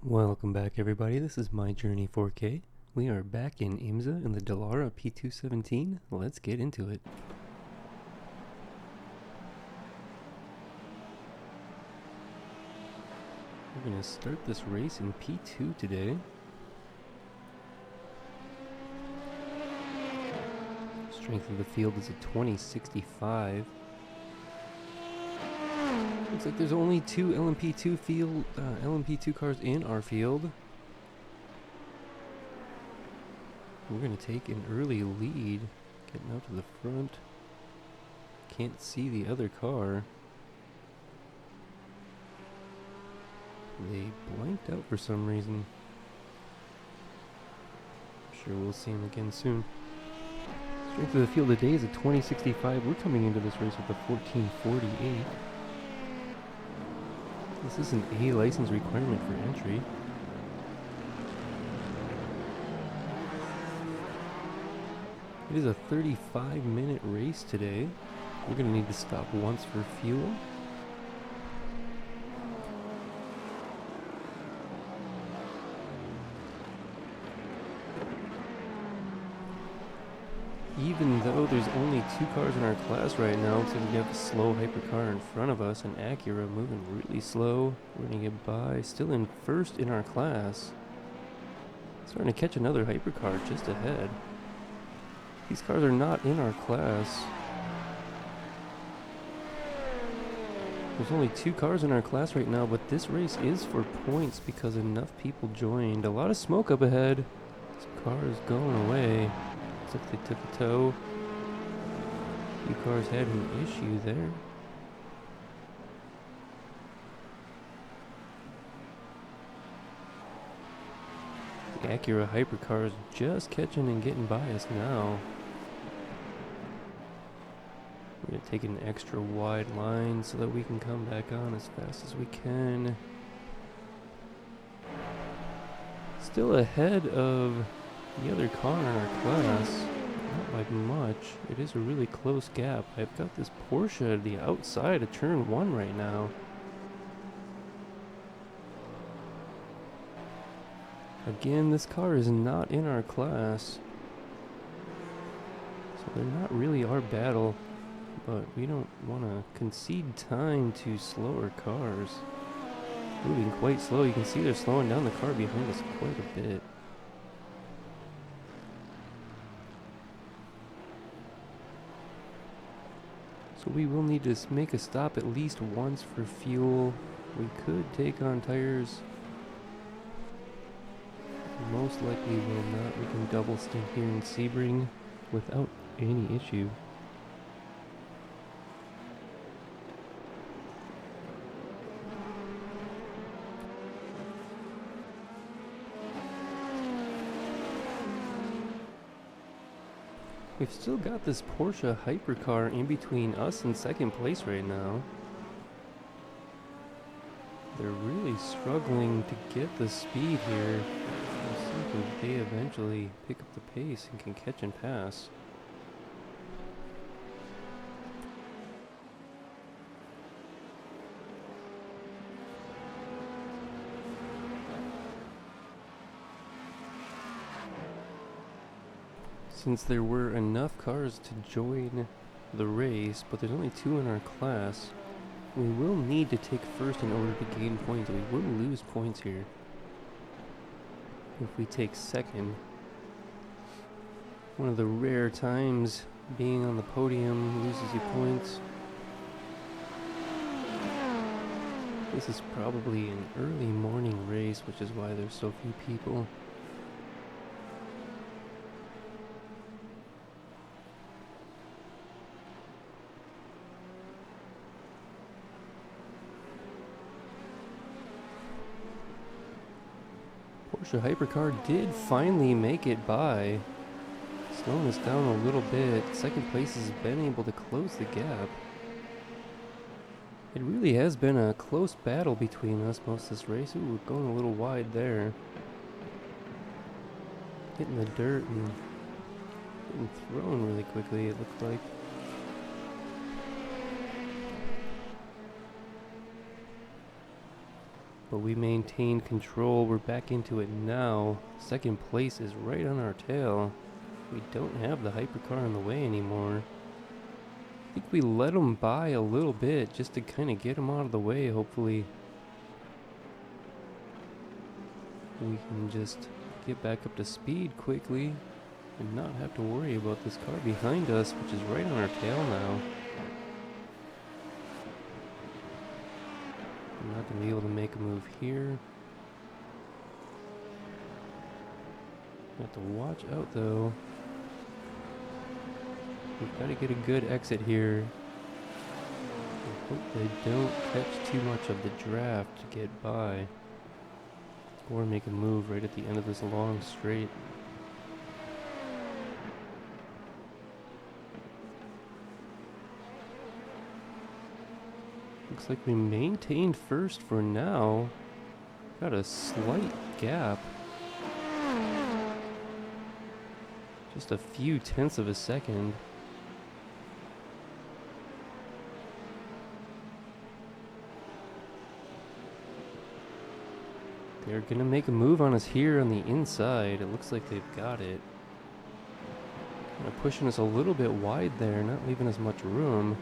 Welcome back, everybody. This is My Journey 4K. We are back in IMSA in the Dallara P217. Let's get into it. We're going to start this race in P2 today. Strength of the field is a 2065. Looks like there's only two LMP2 cars in our field. We're going to take an early lead, getting out to the front. Can't see the other car. They blanked out for some reason. I'm sure we'll see them again soon. Strength of the field today is a 2065. We're coming into this race with a 1448. This is an A license requirement for entry. It is a 35-minute race today. We're going to need to stop once for fuel. Even though there's only two cars in our class right now, so we have a slow hypercar in front of us, and Acura moving really slow. We're going to get by, still in first in our class. Starting to catch another hypercar just ahead. These cars are not in our class. There's only two cars in our class right now, but this race is for points because enough people joined. A lot of smoke up ahead. This car is going away. Looks like they took a tow. A few cars had an issue there. The Acura hypercar is just catching and getting by us now. We're going to take an extra wide line so that we can come back on as fast as we can. Still ahead of the other car in our class. Not by much. It is a really close gap. I've got this Porsche at the outside of turn 1 right now. Again, this car is not in our class. So they're not really our battle. But we don't want to concede time to slower cars. Moving quite slow. You can see they're slowing down the car behind us quite a bit. So we will need to make a stop at least once for fuel. We could take on tires. Most likely will not. We can double stint here in Sebring without any issue. We've still got this Porsche hypercar in between us and second place right now. They're really struggling to get the speed here. We'll see if they eventually pick up the pace and can catch and pass. Since there were enough cars to join the race, but there's only two in our class, we will need to take first in order to gain points. We will lose points here if we take second. One of the rare times being on the podium loses you points. This is probably an early morning race, which is why there's so few people. Porsche hypercar did finally make it by, slowing us down a little bit. Second place has been able to close the gap. It really has been a close battle between us most of this race. Ooh, we're going a little wide there. Hitting the dirt and getting thrown really quickly, it looked like. But we maintained control. We're back into it now. Second place is right on our tail. We don't have the hypercar in the way anymore. I think we let them by a little bit just to kind of get them out of the way. Hopefully we can just get back up to speed quickly and not have to worry about this car behind us, which is right on our tail now. I'm not going to be able to make a move here. Have to watch out though. We've got to get a good exit here. I hope they don't catch too much of the draft to get by. Or make a move right at the end of this long straight. Looks like we maintained first for now. Got a slight gap. Just a few tenths of a second. They're gonna make a move on us here on the inside. It looks like they've got it. Kind of pushing us a little bit wide there, not leaving us much room.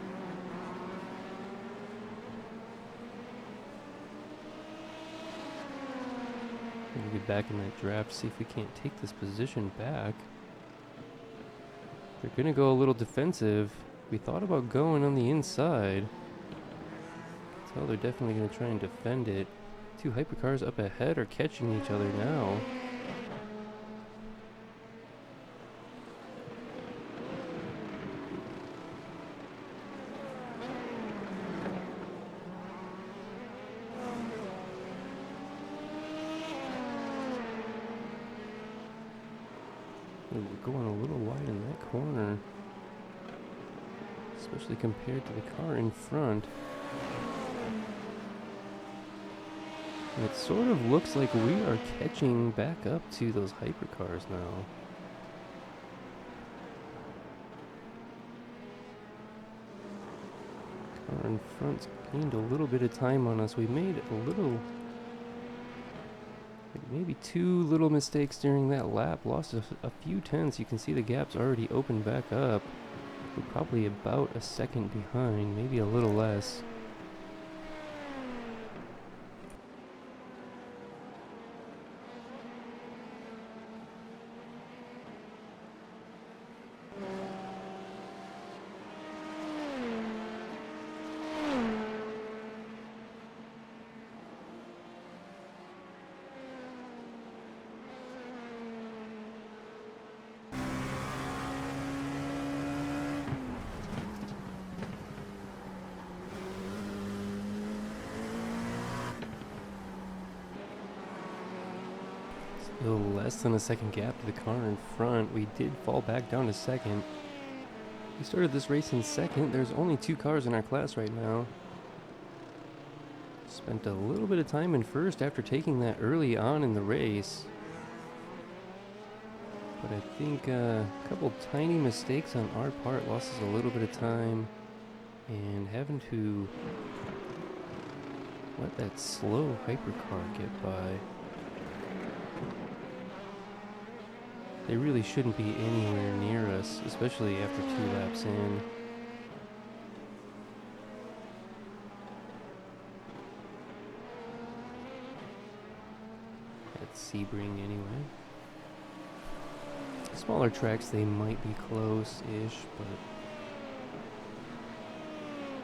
We'll get back in that draft, see if we can't take this position back. They're gonna go a little defensive. We thought about going on the inside. So they're definitely gonna try and defend it. Two hypercars up ahead are catching each other now. Ooh, we're going a little wide in that corner, especially compared to the car in front. And it sort of looks like we are catching back up to those hypercars now. Car in front's gained a little bit of time on us. We made a little, like maybe two little mistakes during that lap. Lost a few tenths. You can see the gap's already opened back up. We're probably about a second behind, maybe a little less. Still less than a second gap to the car in front. We did fall back down to second. We started this race in second. There's only two cars in our class right now. Spent a little bit of time in first after taking that early on in the race. But I think a couple tiny mistakes on our part lost us a little bit of time. And having to let that slow hypercar get by. They really shouldn't be anywhere near us, especially after 2 laps in. At Sebring anyway. Smaller tracks, they might be close-ish, but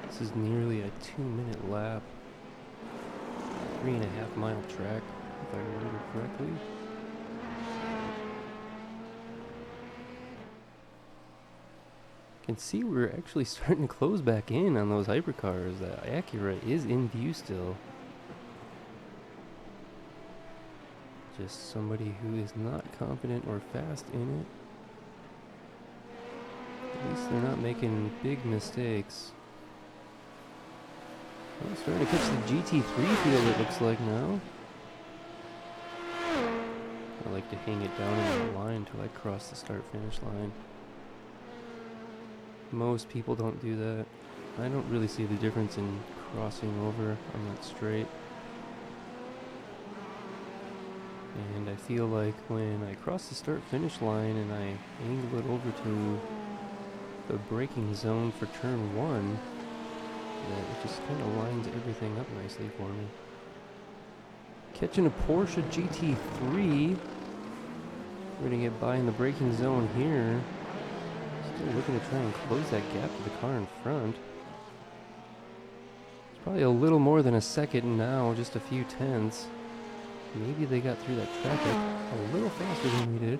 this is nearly a 2-minute lap. 3.5 mile track, if I remember correctly. Can see we're actually starting to close back in on those hypercars. That Acura is in view still. Just somebody who is not confident or fast in it. At least they're not making big mistakes. Oh, starting to catch the GT3 field, it looks like now. I like to hang it down in the line until I cross the start-finish line. Most people don't do that. I don't really see the difference in crossing over on that straight. And I feel like when I cross the start-finish line and I angle it over to the braking zone for turn 1, that it just kind of lines everything up nicely for me. Catching a Porsche GT3. We're going to get by in the braking zone here. Still looking to try and close that gap to the car in front. It's probably a little more than a second now, just a few tenths. Maybe they got through that traffic a little faster than we did.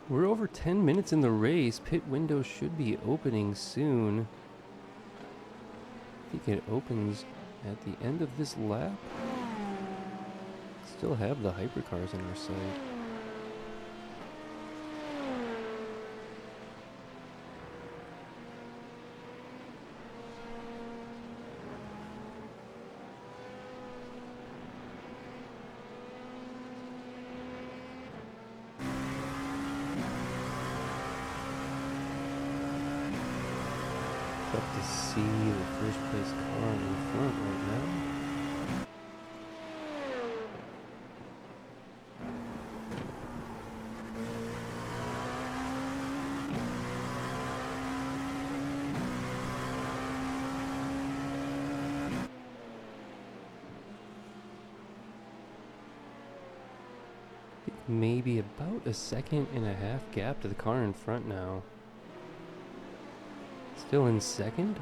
We're over 10 minutes in the race. Pit window should be opening soon. I think it opens at the end of this lap. Still have the hypercars in our sight. Tough to see the first place car in front right now. Maybe about a second and a half gap to the car in front now. Still in second?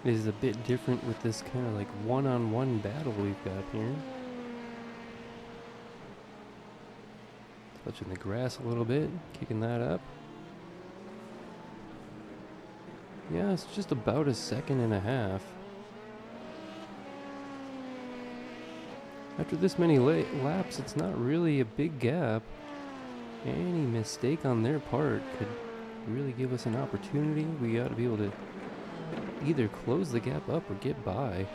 It is a bit different with this kind of like one-on-one battle we've got here. Touching the grass a little bit, kicking that up. Yeah, it's just about a second and a half. After this many laps, it's not really a big gap. Any mistake on their part could really give us an opportunity. We got to be able to either close the gap up or get by.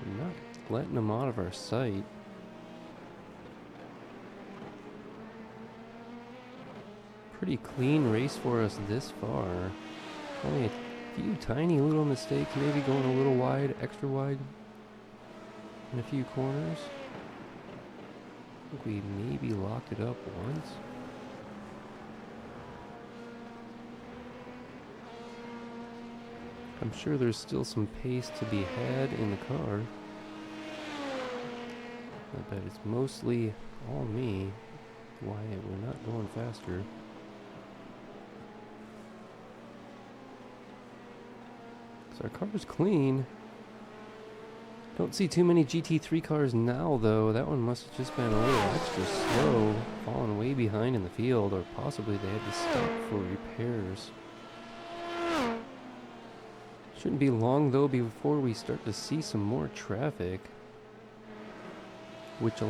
We're not letting them out of our sight. Pretty clean race for us this far. Only a few tiny little mistakes, maybe going a little wide, extra wide in a few corners. I think we maybe locked it up once. I'm sure there's still some pace to be had in the car. I bet it's mostly all me why we're not going faster. Our car's clean. Don't see too many GT3 cars now, though. That one must have just been a little extra slow, falling way behind in the field, or possibly they had to stop for repairs. Shouldn't be long, though, before we start to see some more traffic, which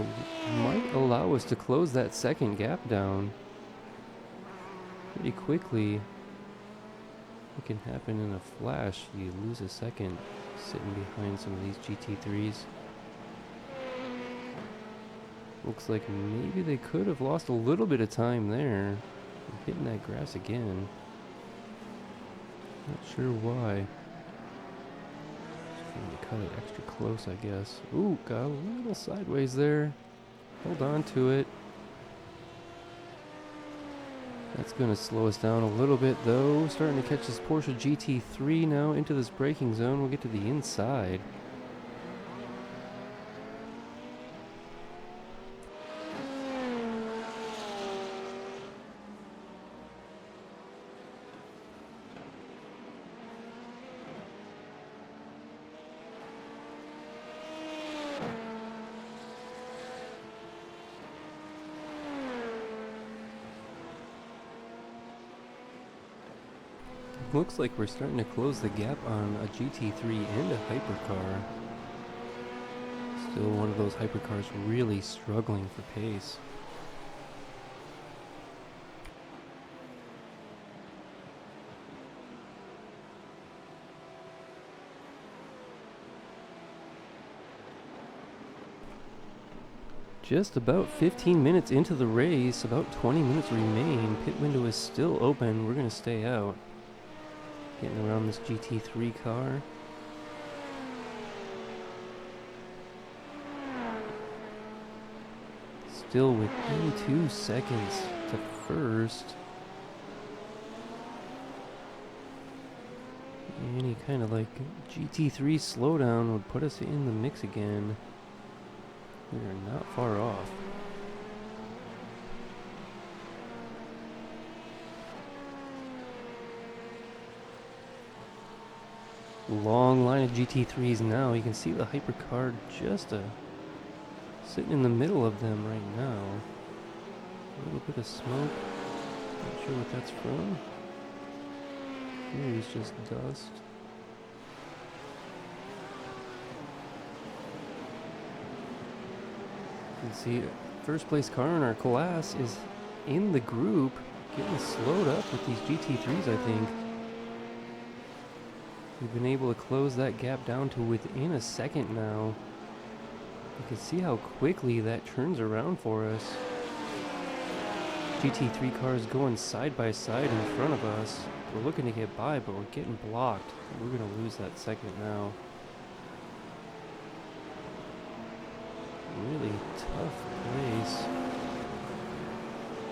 might allow us to close that second gap down pretty quickly. It can happen in a flash. You lose a second sitting behind some of these GT3s. Looks like maybe they could have lost a little bit of time there. Hitting that grass again. Not sure why. Just trying to cut it extra close, I guess. Ooh, got a little sideways there. Hold on to it. That's going to slow us down a little bit, though. Starting to catch this Porsche GT3 now into this braking zone. We'll get to the inside. Looks like we're starting to close the gap on a GT3 and a hypercar. Still one of those hypercars really struggling for pace. Just about 15 minutes into the race, about 20 minutes remain. Pit window is still open. We're going to stay out. Getting around this GT3 car. Still within 2 seconds to first. Any kind of like GT3 slowdown would put us in the mix again. We are not far off. Long line of GT3s now. You can see the hypercar just sitting in the middle of them right now. A little bit of smoke. Not sure what that's from. Maybe it's just dust. You can see first place car in our class is in the group, getting slowed up with these GT3s, I think. We've been able to close that gap down to within a second now. You can see how quickly that turns around for us. GT3 cars going side by side in front of us. We're looking to get by, but we're getting blocked. We're going to lose that second now. Really tough place.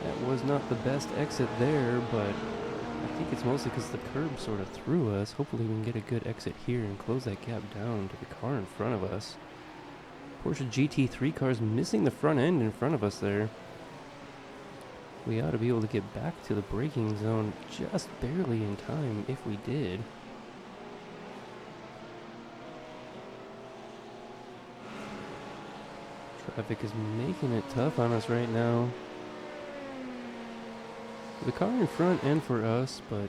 That was not the best exit there, but I think it's mostly because the curb sort of threw us. Hopefully we can get a good exit here and close that gap down to the car in front of us. Porsche GT3 car's missing the front end in front of us there. We ought to be able to get back to the braking zone just barely in time if we did. Traffic is making it tough on us right now. The car in front and for us, but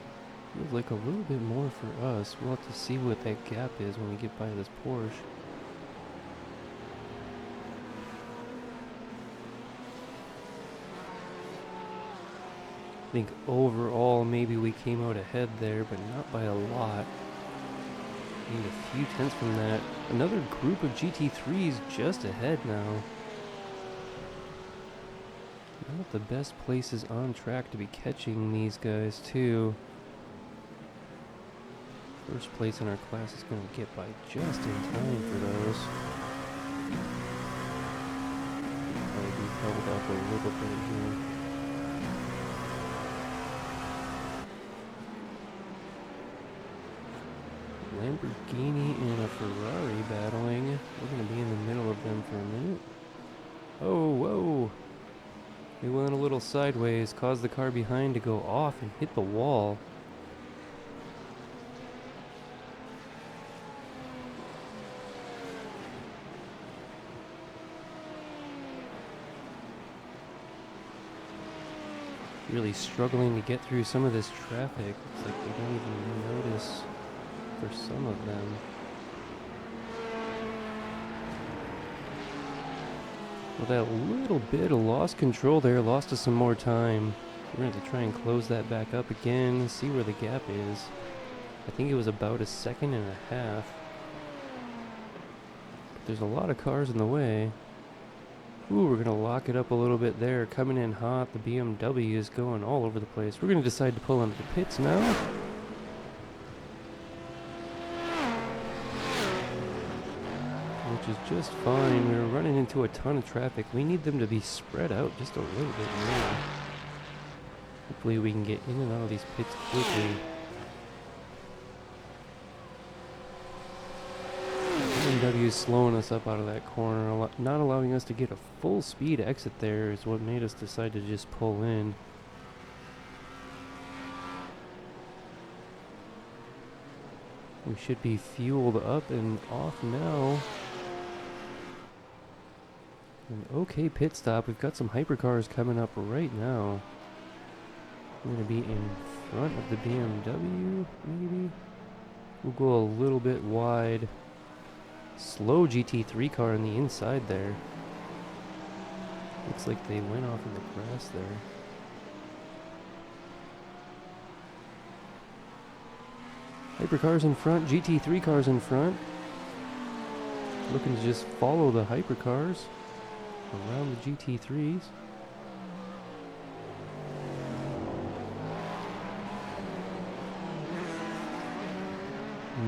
feels like a little bit more for us. We'll have to see what that gap is when we get by this Porsche. I think overall maybe we came out ahead there, but not by a lot. Need a few tenths from that. Another group of GT3s just ahead now. Not the best places on track to be catching these guys too. First place in our class is going to get by just in time for those. Probably be held up a little bit here. Lamborghini and a Ferrari battling. We're going to be in the middle of them for a minute. Oh, whoa! We went a little sideways, caused the car behind to go off and hit the wall. Really struggling to get through some of this traffic. Looks like they don't even notice for some of them. Well, that little bit of lost control there lost us some more time. We're going to have to try and close that back up again, see where the gap is. I think it was about 1.5 seconds. But there's a lot of cars in the way. Ooh, we're going to lock it up a little bit there. Coming in hot, the BMW is going all over the place. We're going to decide to pull into the pits now. Which is just fine. We were running into a ton of traffic. We need them to be spread out just a little bit more. Hopefully we can get in and out of these pits quickly. BMW is slowing us up out of that corner. Not allowing us to get a full speed exit there is what made us decide to just pull in. We should be fueled up and off now. An okay pit stop. We've got some hypercars coming up right now. We're going to be in front of the BMW, maybe? We'll go a little bit wide. Slow GT3 car on the inside there. Looks like they went off in the grass there. Hypercars in front, GT3 cars in front. Looking to just follow the hypercars. around the GT3s.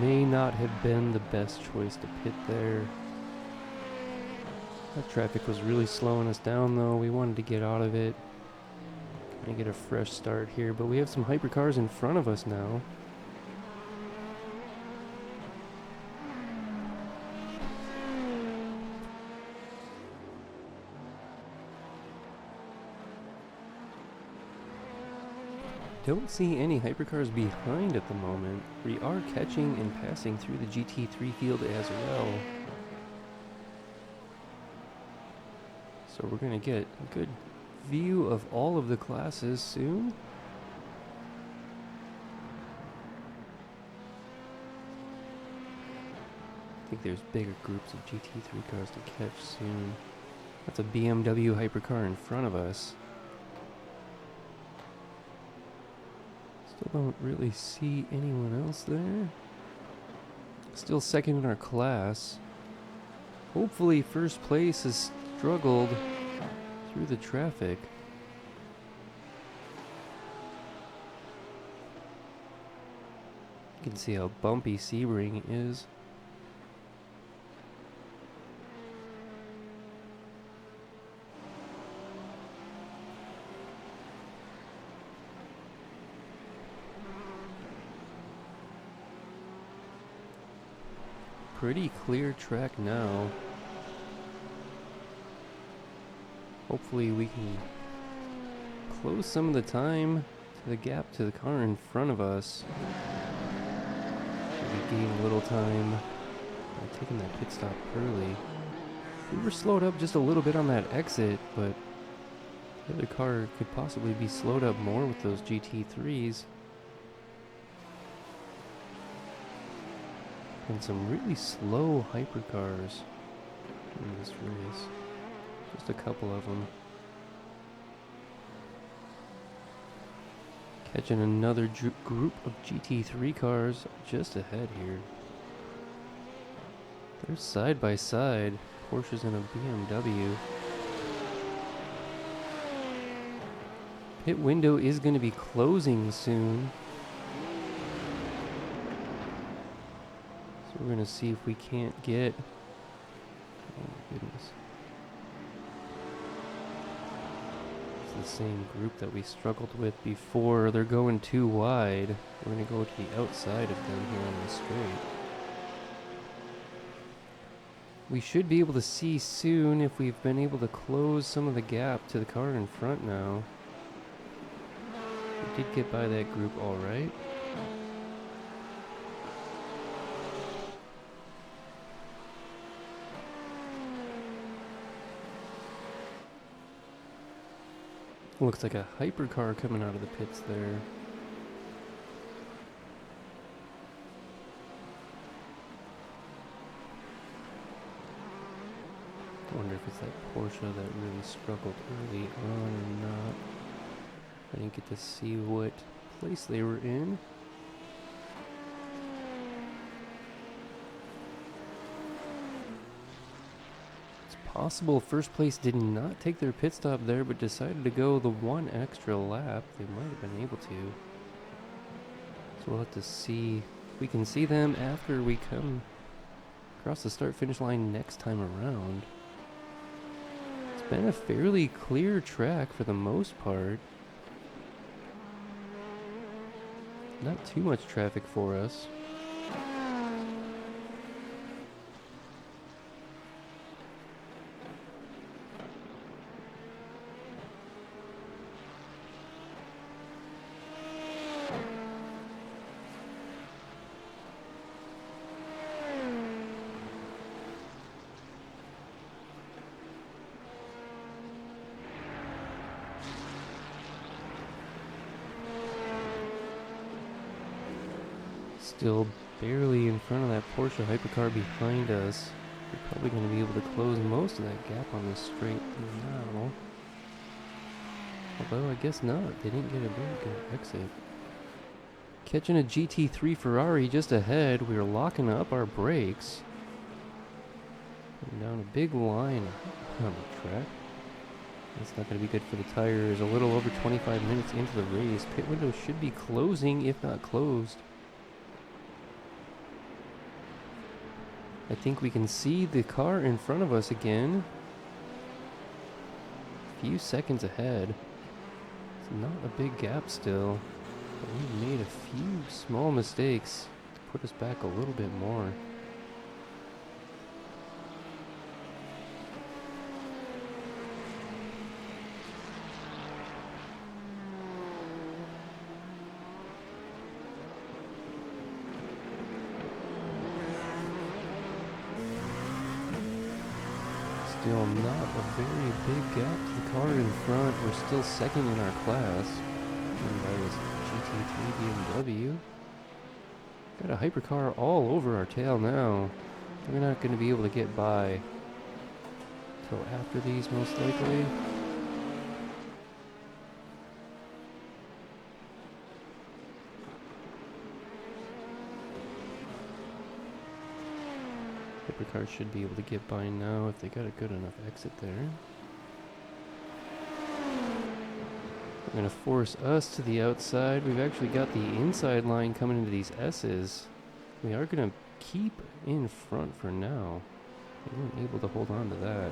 May not have been the best choice to pit there. That traffic was really slowing us down though. We wanted to get out of it and get a fresh start here, but we have some hypercars in front of us now. Don't see any hypercars behind at the moment. We are catching and passing through the GT3 field as well. So we're going to get a good view of all of the classes soon. I think there's bigger groups of GT3 cars to catch soon. That's a BMW hypercar in front of us. Still don't really see anyone else there. Still second in our class. Hopefully first place has struggled through the traffic. You can see how bumpy Sebring is. Pretty clear track now. Hopefully we can close some of the time to the gap to the car in front of us. We gain a little time by taking that pit stop early. We were slowed up just a little bit on that exit, but the other car could possibly be slowed up more with those GT3s. And some really slow hypercars in this race. Just a couple of them. Catching another group of GT3 cars just ahead here. They're side by side. Porsche's and a BMW. Pit window is going to be closing soon. We're going to see if we can't get... Oh my goodness. It's the same group that we struggled with before. They're going too wide. We're going to go to the outside of them here on the straight. We should be able to see soon if we've been able to close some of the gap to the car in front now. We did get by that group all right. Looks like a hypercar coming out of the pits there. I wonder if it's that Porsche that really struggled early on or not. I didn't get to see what place they were in. Possible first place did not take their pit stop there, but decided to go the one extra lap. They might have been able to. So we'll have to see if we can see them after we come across the start finish line next time around. It's been a fairly clear track for the most part. Not too much traffic for us. Still barely in front of that Porsche hypercar behind us. We're probably going to be able to close most of that gap on the straight now. Although I guess not. They didn't get a very good exit. Catching a GT3 Ferrari just ahead. We are locking up our brakes. Putting down a big line on the track. That's not going to be good for the tires. A little over 25 minutes into the race. Pit window should be closing, if not closed. I think we can see the car in front of us again. A few seconds ahead. It's not a big gap still, but we've made a few small mistakes to put us back a little bit more. Still not a very big gap to the car in front. We're still second in our class. And by this GT3 BMW. Got a hypercar all over our tail now. We're not going to be able to get by till after these, most likely. Hypercar should be able to get by now if they got a good enough exit there. They're going to force us to the outside. We've actually got the inside line coming into these S's. We are going to keep in front for now. They weren't able to hold on to that.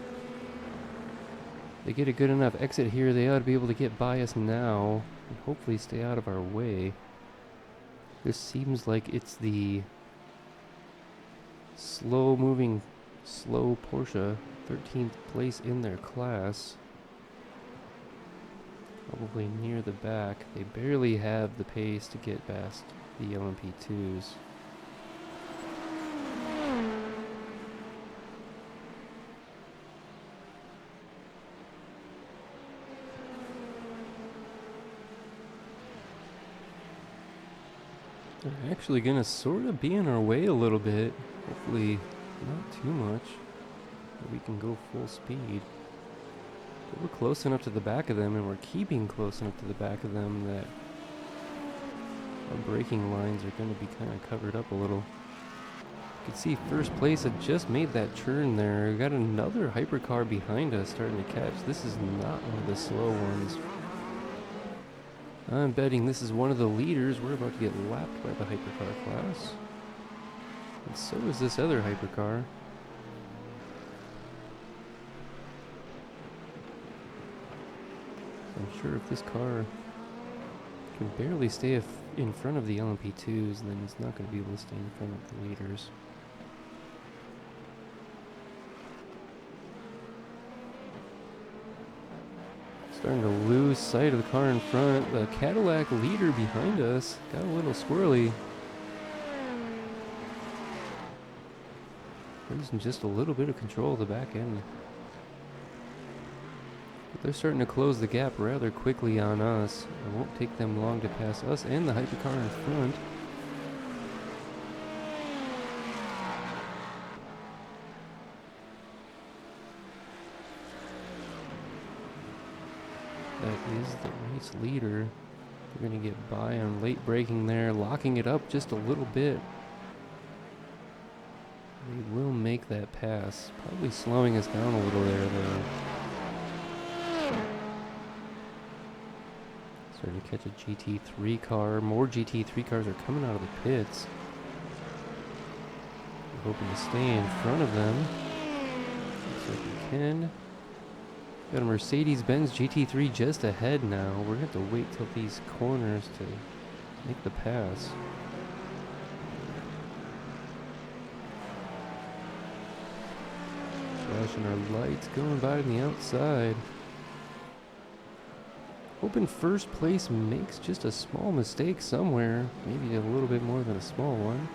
They get a good enough exit here, they ought to be able to get by us now and hopefully stay out of our way. This seems like it's the slow Porsche, 13th place in their class. Probably near the back. They barely have the pace to get past the LMP2s. They're actually gonna sort of be in our way a little bit. Hopefully not too much, but we can go full speed. But we're close enough to the back of them, and we're keeping close enough to the back of them that our braking lines are going to be kind of covered up a little. You can see first place had just made that turn there. We got another hypercar behind us starting to catch. This is not one of the slow ones. I'm betting this is one of the leaders. We're about to get lapped by the hypercar class. And so is this other hypercar. I'm sure if this car can barely stay in front of the LMP2s, then it's not going to be able to stay in front of the leaders. Starting to lose sight of the car in front. The Cadillac leader behind us got a little squirrely. Losing just a little bit of control of the back end. But they're starting to close the gap rather quickly on us. It won't take them long to pass us and the hypercar in front. That is the race leader. They're going to get by on late braking there, locking it up just a little bit. They will make that pass. Probably slowing us down a little there, though. Starting to catch a GT3 car. More GT3 cars are coming out of the pits. We're hoping to stay in front of them. Looks like we can. Got a Mercedes-Benz GT3 just ahead now. We're going to have to wait till these corners to make the pass. Flashing our lights, going by on the outside. Hoping first place makes just a small mistake somewhere. Maybe a little bit more than a small one.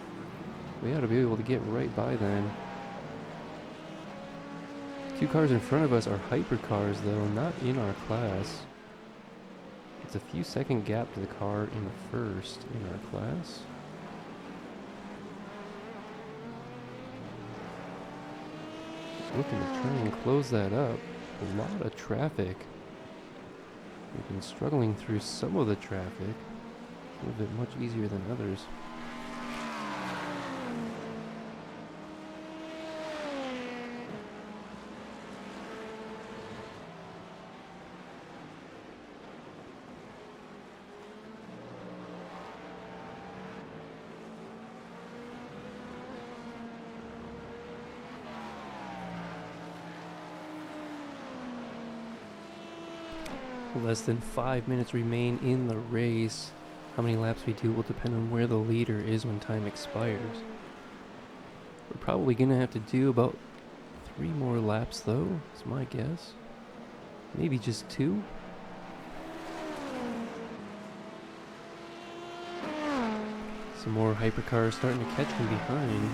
We ought to be able to get right by then. Two cars in front of us are hypercars, though, not in our class. It's a few second gap to the car in the first in our class. Looking to try and close that up. A lot of traffic. We've been struggling through some of the traffic. A little bit much easier than others. Less than 5 minutes remain in the race. How many laps we do will depend on where the leader is when time expires. We're probably going to have to do about 3 more laps though, is my guess. Maybe just 2. Some more hypercars starting to catch from behind.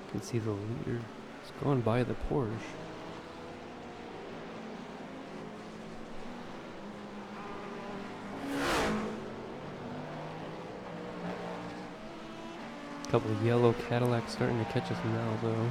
You can see the leader is going by the Porsche. Couple of yellow Cadillacs starting to catch us now though.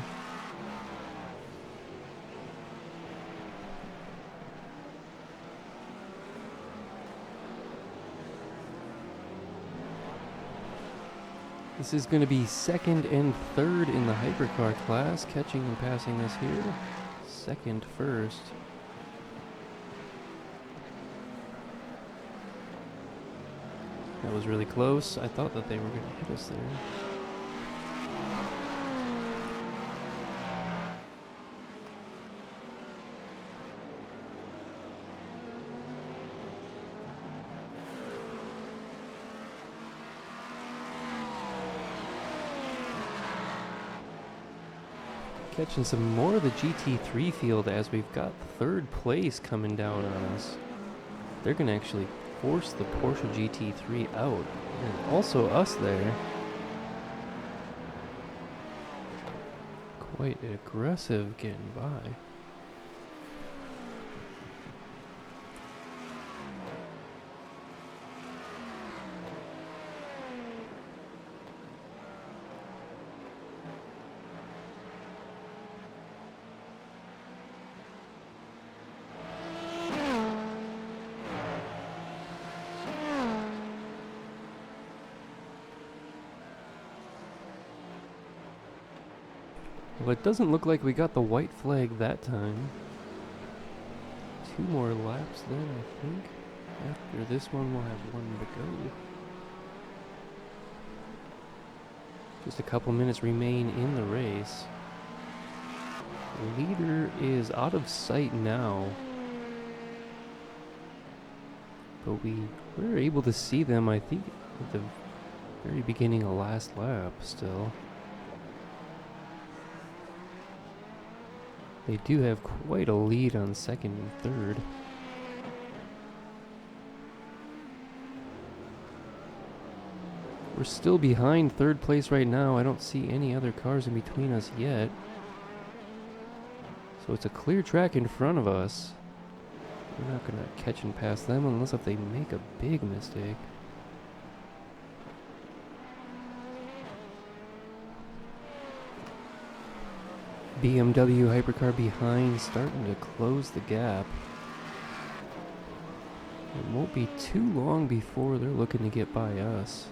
This is going to be second and third in the hypercar class, catching and passing us here. Second, first. That was really close. I thought that they were going to hit us there. Catching some more of the GT3 field as we've got third place coming down on us. They're going to actually force the Porsche GT3 out, and also us there. Quite aggressive getting by. Well, it doesn't look like we got the white flag that time. 2 more laps then, I think. After this one, we'll have 1 to go. Just a couple minutes remain in the race. The leader is out of sight now. But we were able to see them, I think, at the very beginning of last lap still. They do have quite a lead on second and third. We're still behind third place right now. I don't see any other cars in between us yet. So it's a clear track in front of us. We're not going to catch and pass them unless if they make a big mistake. BMW hypercar behind, starting to close the gap. It won't be too long before they're looking to get by us.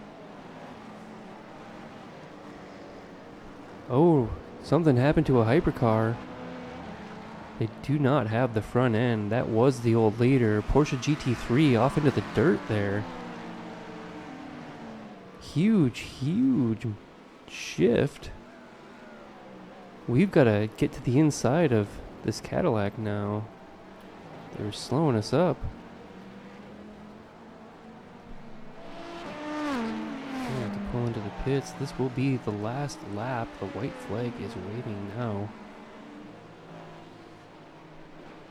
Oh, something happened to a hypercar. They do not have the front end. That was the old leader. Porsche GT3 off into the dirt there. Huge shift. We've got to get to the inside of this Cadillac now. They're slowing us up. We have to pull into the pits. This will be the last lap. The white flag is waving now.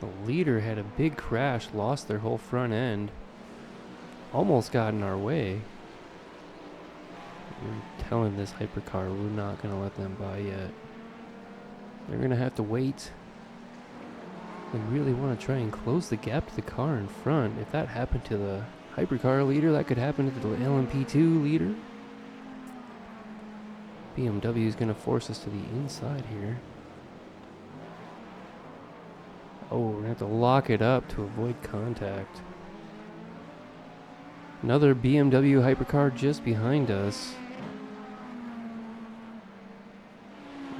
The leader had a big crash, lost their whole front end. Almost got in our way. We're telling this hypercar we're not going to let them by yet. They're going to have to wait. They really want to try and close the gap to the car in front. If that happened to the hypercar leader, that could happen to the LMP2 leader. BMW is going to force us to the inside here. Oh, we're going to have to lock it up to avoid contact. Another BMW hypercar just behind us.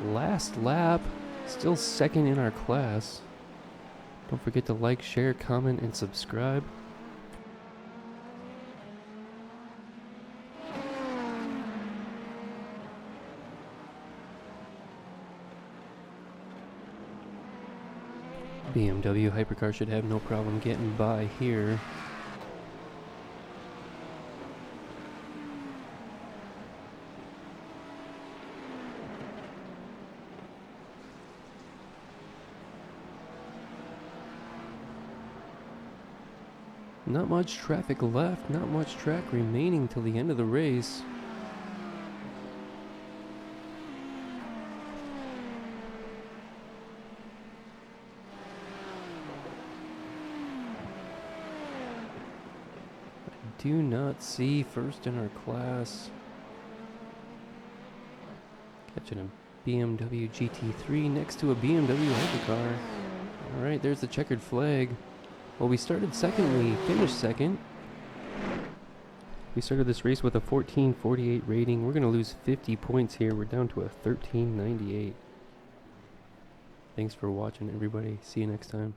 Last lap, still second in our class. Don't forget to like, share, comment, and subscribe. BMW hypercar should have no problem getting by here. Not much traffic left, not much track remaining till the end of the race. I do not see first in our class. Catching a BMW GT3 next to a BMW hypercar. Alright, there's the checkered flag. Well, we started second, we finished second. We started this race with a 1448 rating. We're going to lose 50 points here. We're down to a 1398. Thanks for watching, everybody. See you next time.